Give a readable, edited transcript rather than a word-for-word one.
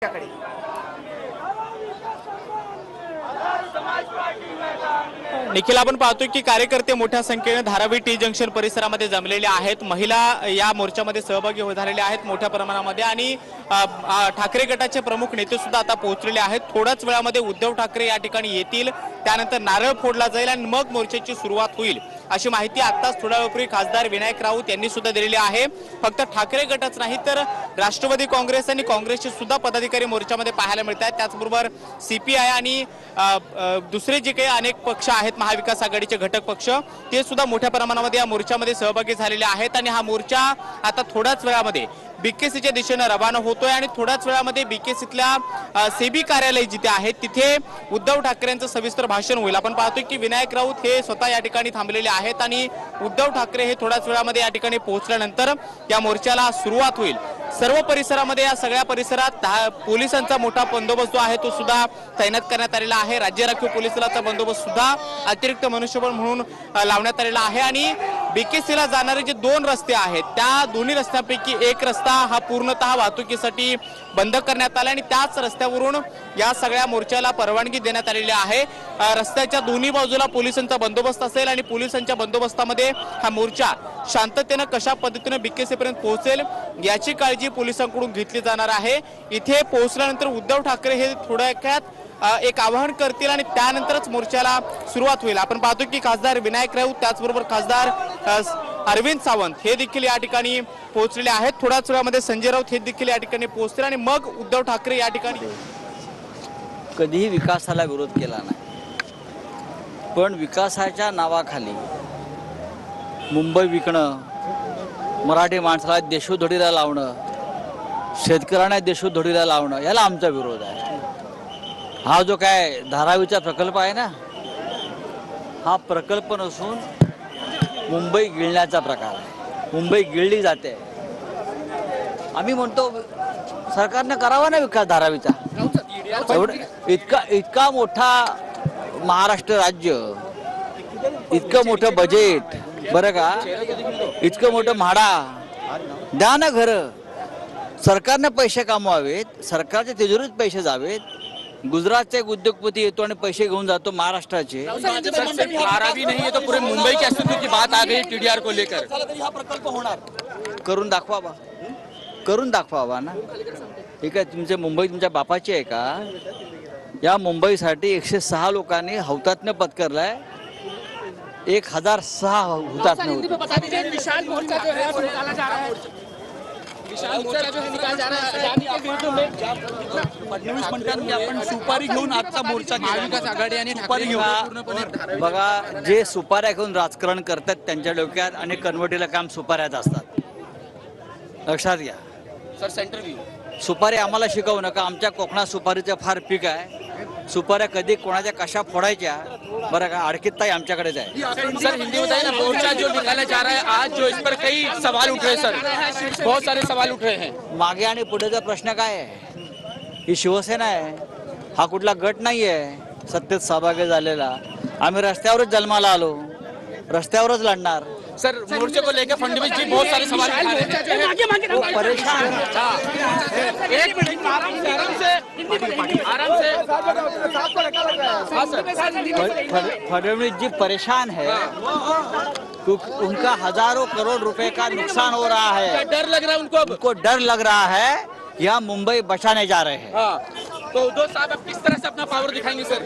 कडे निखिल, आपण पाहतोय की कार्यकर्ते मोठ्या संख्येने धारावी टी जंक्शन परिसरामध्ये जमलेले आहेत। महिला या मोर्चामध्ये सहभागी झालेल्या आहेत मोठ्या प्रमाणामध्ये आणि ठाकरे गटाचे प्रमुख नेते सुद्धा आता पोहोचलेले आहेत। थोड्याच वेळामध्ये उद्धव ठाकरे या ठिकाणी येतील, त्यानंतर नारळ फोडला जाईल आणि मग मोर्चाची सुरुवात होईल, अशी माहिती आताच थोड्या वेळापूर्वी खासदार विनायक राऊत यांनी सुद्धा दिलेली आहे। फक्त ठाकरे गटच नाही तर राष्ट्रवादी काँग्रेस आणि काँग्रेसचे सुद्धा पदाधिकारी मोर्चामध्ये पाहायला मिळतात। त्याचबरोबर सीपीआय आणि दुसरे जे काही अनेक पक्ष आहेत, महाविकास आघाडीचे घटक पक्ष, ते सुद्धा मोठ्या प्रमाणामध्ये या मोर्चामध्ये सहभागी झालेले आहेत। आणि हा मोर्चा आता थोड्याच वेळामध्ये बीकेसीच्या दिशेने रवाना होतोय आणि थोड्याच वेळामध्ये बीकेसीतल्या सेबी कार्यालय जिथे आहे तिथे उद्धव ठाकरेंचं सविस्तर भाषण होईल। आपण पाहतोय की विनायक राऊत हे स्वतः या ठिकाणी थांबलेले आहेत आणि उद्धव ठाकरे हे थोड्याच वेळामध्ये या ठिकाणी पोहोचल्यानंतर या मोर्चाला सुरुवात होईल। सर्व परिसरामध्ये, या सगळ्या परिसरात पोलिसांचा मोठा बंदोबस्त जो आहे तो सुद्धा तैनात करण्यात आलेला आहे। राज्य राखीव पोलीस दलाचा बंदोबस्त सुद्धा अतिरिक्त मनुष्यबळ म्हणून लावण्यात आलेला आहे आणि बीकेसीला जाणारे जे दोन रस्ते आहेत त्या दोन्ही रस्त्यांपैकी एक रस्ता हा पूर्णतः वाहतुकीसाठी बंद करण्यात आला आणि त्याच रस्त्यावरून या सगळ्या मोर्चाला परवानगी देण्यात आलेली आहे। रस्त्याच्या दोन्ही बाजूला पोलिसांचा बंदोबस्त असेल आणि पोलिसांच्या बंदोबस्तामध्ये हा मोर्चा शांततेने कशा पद्धतीने बीकेसी पर्यंत पोहोचेल याची काळजी पोलिसांकडून घेतली जाणार आहे। इथे पोहोचल्यानंतर उद्धव ठाकरे हे थोड्यात एक आवाहन करतील आणि त्यानंतरच मोर्चाला सुरुवात होईल। आपण पाहतो की खासदार विनायक राऊत, त्याचबरोबर खासदार अरविंद सावंत हे देखील या ठिकाणी पोहोचलेले आहेत। थोड्याच वेळामध्ये संजय राऊत हे देखील या ठिकाणी पोहोचतील आणि मग उद्धव ठाकरे या ठिकाणी कधीही विकासाला विरोध केला नाही, पण विकासाच्या नावाखाली मुंबई विकणं, मराठी माणसाला देशोधडीला लावणं, शेतकऱ्यांना देशोधडीला लावणं, याला आमचा विरोध आहे। हा जो काय धारावीचा प्रकल्प आहे ना, हा प्रकल्प नसून मुंबई गिळण्याचा प्रकार आहे। मुंबई गिळली जाते। आम्ही म्हणतो सरकारने करावा ना विकास धारावीचा। इतका मोठा महाराष्ट्र राज्य, इतकं मोठं बजेट, बरं का, इतकं मोठं म्हाडा, द्या ना घरं। सरकारने पैसे कमवावेत, सरकारच्या तिजोरीत पैसे जावेत। गुजरातचा एक उद्योगपती येतो आणि पैसे घेऊन जातो महाराष्ट्राचे। धारावी नहीं है तो पूरे मुंबई के अस्तित्व की बात आ गई टीडीआर को लेकर। हा प्रकल्प होणार, करून दाखवावा, करून दाखवावा ना। ठीक आहे, तुमचे मुंबई तुमच्या बापाची आहे का? या मुंबईसाठी 106 लोकांनी हौतात्म्य पत्करलाय। 1006 हुतात्म्य होते। फडणवीस म्हणतात की आपण सुपारी घेऊन आजचा मोर्चा महाविकास आघाडी आणि सुपारी घेऊन बघा, जे सुपाऱ्या घेऊन राजकारण करतात त्यांच्या डोक्यात आणि कन्वर्टीला काम सुपाऱ्यात असतात, लक्षात घ्या सर। सेंटर व्ह्यू सुपारी आम्हाला शिकवू नका। आमच्या कोकणात सुपारीचं फार पीक आहे। सुपाऱ्या कधी कोणाच्या कशा फोडायच्या, बरं का, अडकीतताई आमच्याकडेच आहे। सर, हिंदी बताइए ना, मोर्चा जो निकाला जा रहा है आज, जो इस पर कई सवाल उठ रहे हैं सर, बहुत सारे सवाल उठ रहे हैं। मागे आणि पुढेचा प्रश्न काय आहे? ही शिवसेना आहे, हा कुठला गट नाही आहे सत्तेत सहभागी झालेला। आम्ही रस्त्यावरच जन्माला आलो, रस्त्यावरच लढणार। सर, मोर्चे को लेकर फडणवीस जी बहुत सारे सवाल उठा रहे हैं। वो परेशान एक मिनट, आराम से। फडणवीस जी परेशान है क्योंकि उनका हजारों करोड़ रुपए का नुकसान हो रहा है। डर लग रहा है उनको डर लग रहा है कि हम मुंबई बचाने जा रहे हैं। तो उद्धव साहब अब किस तरह से अपना पावर दिखाएंगे सर?